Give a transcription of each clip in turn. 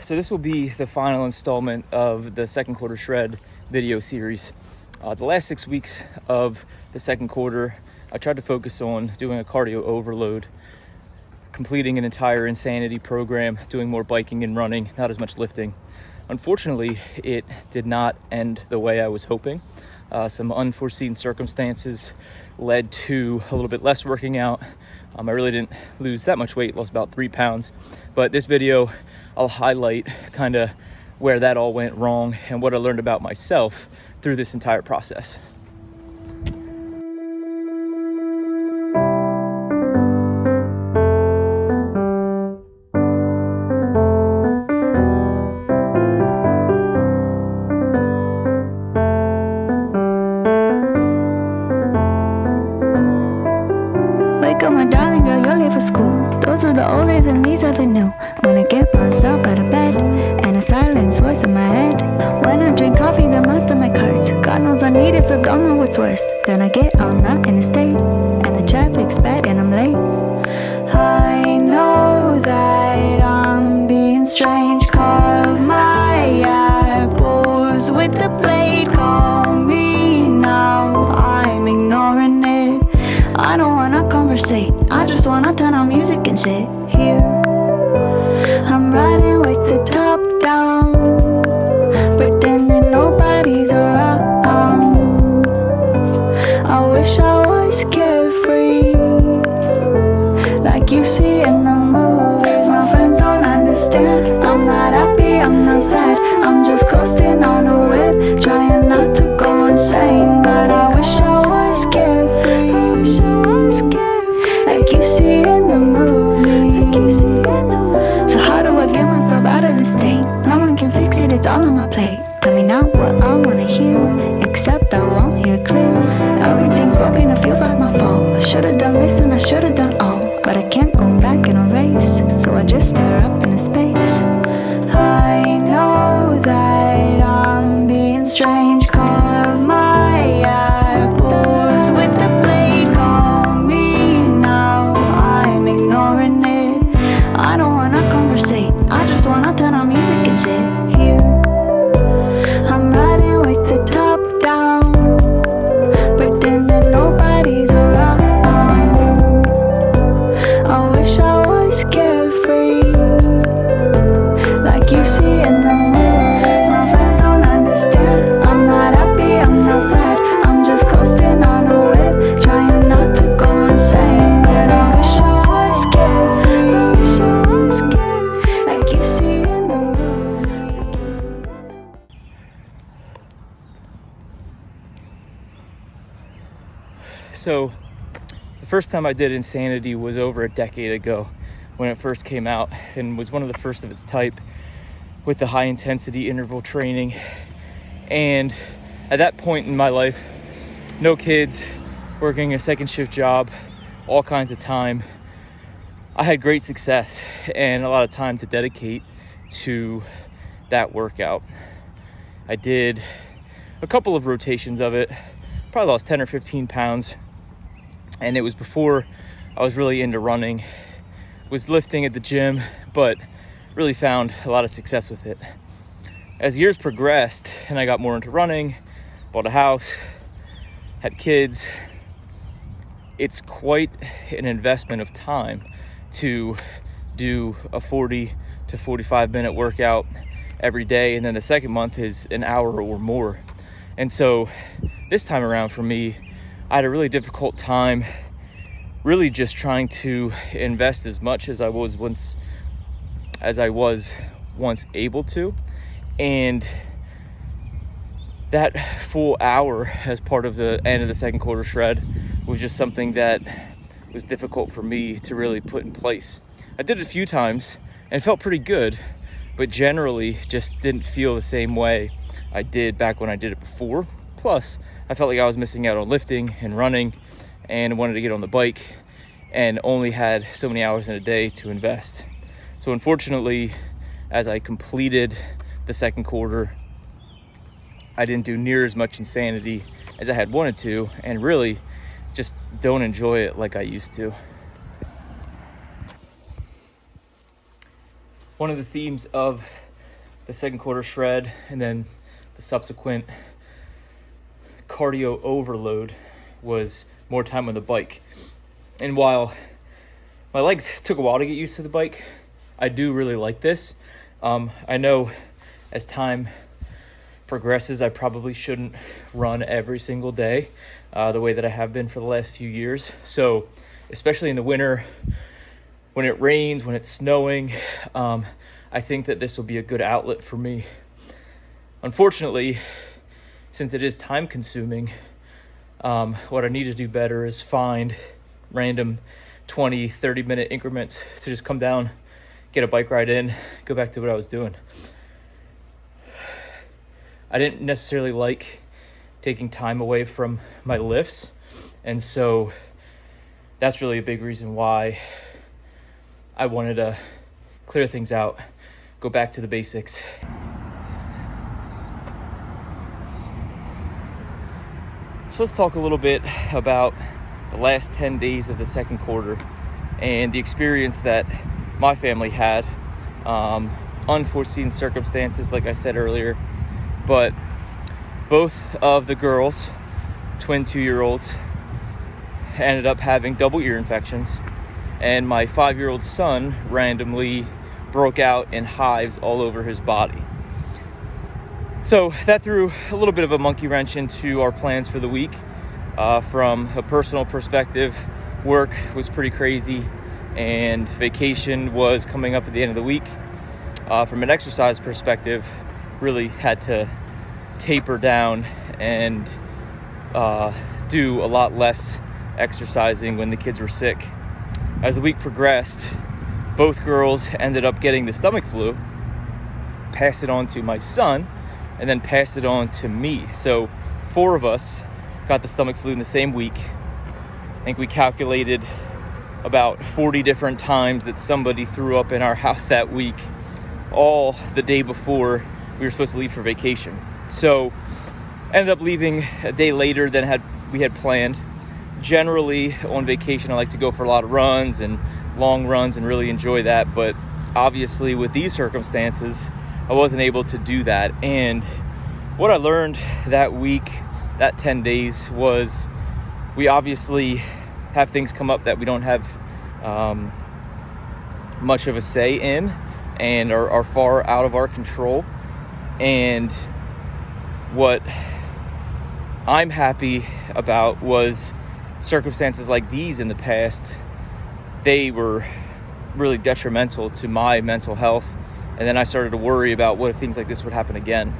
So this will be the final installment of the second quarter shred video series. The last 6 weeks of the second quarter, I tried to focus on doing a cardio overload, completing an entire insanity program, doing more biking and running, not as much lifting. Unfortunately, it did not end the way I was hoping. Some unforeseen circumstances led to a little bit less working out. I really didn't lose that much weight, lost about 3 pounds. But this video, I'll highlight kind of where that all went wrong and what I learned about myself through this entire process. Wake up, my darling girl, you're late for school. Those were the old days and these are the new. When I get myself out of bed and a silence voice in my head. When I drink coffee, then my stomach hurts. God knows I need it, so don't know what's worse. Then I get on the interstate and the traffic's bad and I'm late. I know that I'm being strange. Carve my apples with the blade. Call me now, I'm ignoring it. I don't wanna conversate, I just wanna turn on music and sit here. I'm riding with the top down, pretending nobody's around. I wish I was carefree, like you see in the movies. My friends don't understand, I'm not happy, I'm not sad. I'm just coasting on a whip, trying not to go insane. But I wish I was carefree, like you see in the movies. So how do I get myself out of this state? No one can fix it, it's all on my plate. Tell me not what I wanna hear, except I won't hear clear. Everything's broken, it feels like my fault. I should've done this and I should've done all, but I can't go back and erase, so I just stare up into space. I know that I'm being strange. Carve my apples with the blade. Call me now, I'm ignoring it. I don't wanna conversate, I just wanna turn on music and sit here. I'm riding with the top down, pretending nobody's around. I wish I was carefree, like you see in the movies. My friends don't understand, I'm not happy, I'm not sad. I'm just coasting on a whip, trying not to go insane. But I wish I was carefree, like you see in the movies. So the first time I did Insanity was over a decade ago when it first came out, and was one of the first of its type with the high intensity interval training. And at that point in my life, no kids, working a second shift job, all kinds of time, I had great success and a lot of time to dedicate to that workout. I did a couple of rotations of it, probably lost 10 or 15 pounds. And it was before I was really into running, was lifting at the gym, but really found a lot of success with it. As years progressed and I got more into running, bought a house, had kids, it's quite an investment of time to do a 40 to 45 minute workout every day. And then the second month is an hour or more. And so this time around for me, I had a really difficult time really just trying to invest as much as I was once able to. And that full hour as part of the end of the second quarter shred was just something that was difficult for me to really put in place. I did it a few times and it felt pretty good, but generally just didn't feel the same way I did back when I did it before. Plus, I felt like I was missing out on lifting and running and wanted to get on the bike and only had so many hours in a day to invest. So unfortunately, as I completed the second quarter, I didn't do near as much Insanity as I had wanted to, and really just don't enjoy it like I used to. One of the themes of the second quarter shred, and then the subsequent cardio overload was more time on the bike. And while my legs took a while to get used to the bike, I do really like this. I know as time progresses, I probably shouldn't run every single day the way that I have been for the last few years. So especially in the winter, when it rains, when it's snowing, I think that this will be a good outlet for me. Unfortunately, since it is time consuming, what I need to do better is find random 20, 30-minute increments to just come down, get a bike ride in, go back to what I was doing. I didn't necessarily like taking time away from my lifts, and so that's really a big reason why I wanted to clear things out, go back to the basics. So let's talk a little bit about the last 10 days of the second quarter and the experience that my family had. Unforeseen circumstances, like I said earlier, but both of the girls, twin 2-year-olds, ended up having double ear infections, and my 5-year-old son randomly broke out in hives all over his body. So that threw a little bit of a monkey wrench into our plans for the week. From a personal perspective, work was pretty crazy and vacation was coming up at the end of the week. From an exercise perspective, really had to taper down and do a lot less exercising when the kids were sick. As the week progressed, both girls ended up getting the stomach flu, passed it on to my son, and then passed it on to me. So 4 of us got the stomach flu in the same week. I think we calculated about 40 different times that somebody threw up in our house that week, all the day before we were supposed to leave for vacation. So ended up leaving a day later than we had planned. Generally on vacation, I like to go for a lot of runs and long runs and really enjoy that, but obviously with these circumstances, I wasn't able to do that. And what I learned that week, that 10 days, was we obviously have things come up that we don't have much of a say in and are far out of our control. And what I'm happy about was circumstances like these in the past, they were really detrimental to my mental health. And then I started to worry about what if things like this would happen again.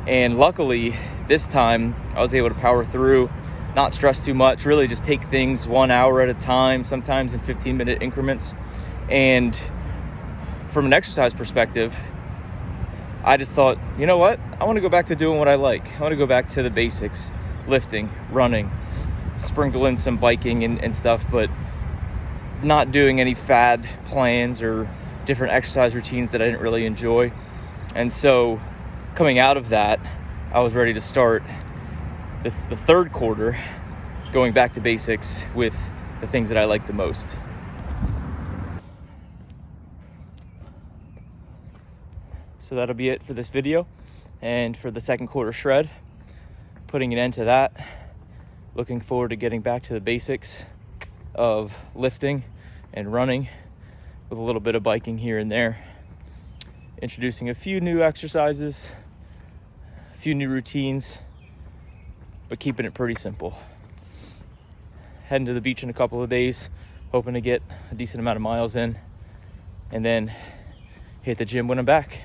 And luckily, this time, I was able to power through, not stress too much, really just take things 1 hour at a time, sometimes in 15-minute increments. And from an exercise perspective, I just thought, you know what? I want to go back to doing what I like. I want to go back to the basics, lifting, running, sprinkle in some biking and stuff, but not doing any fad plans or different exercise routines that I didn't really enjoy. And so coming out of that, I was ready to start the third quarter going back to basics with the things that I like the most. So that'll be it for this video and for the second quarter shred, putting an end to that. Looking forward to getting back to the basics of lifting and running with a little bit of biking here and there. Introducing a few new exercises, a few new routines, but keeping it pretty simple. Heading to the beach in a couple of days, hoping to get a decent amount of miles in, and then hit the gym when I'm back.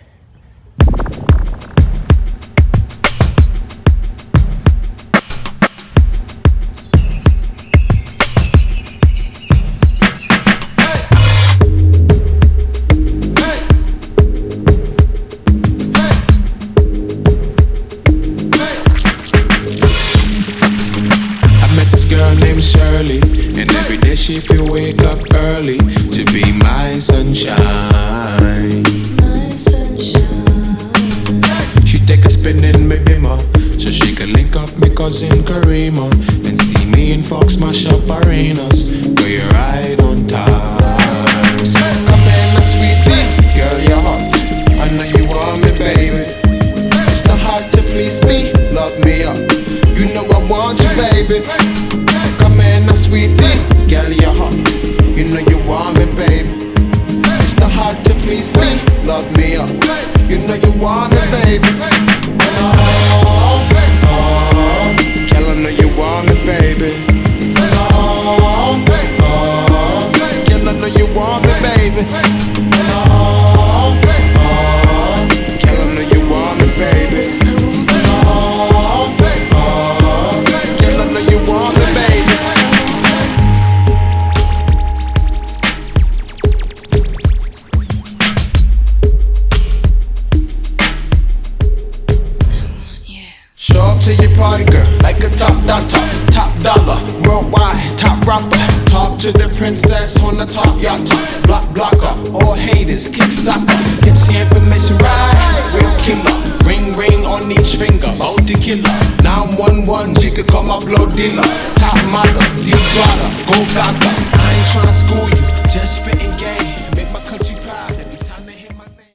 And every day she feel wake up early to be my sunshine. My sunshine. She take a spin in my bimmer so she can link up me cousin Karima and see me in Fox mash up arenas where you ride on time. Come in, a sweet thing, girl, you're hot. I know you want me, baby. baby. Oh, oh, girl, I know you want me, baby. Oh, oh, girl, I know you want me, baby. Show up to your party, girl, like a top dollar, worldwide, top rapper. Talk to the princess on the top yacht, block blocker, all haters, kick soccer. Get your information right, real killer. Ring on each finger, bounty killer. 911, she could call my blow dealer. Top model, deep brother, go gaga. I ain't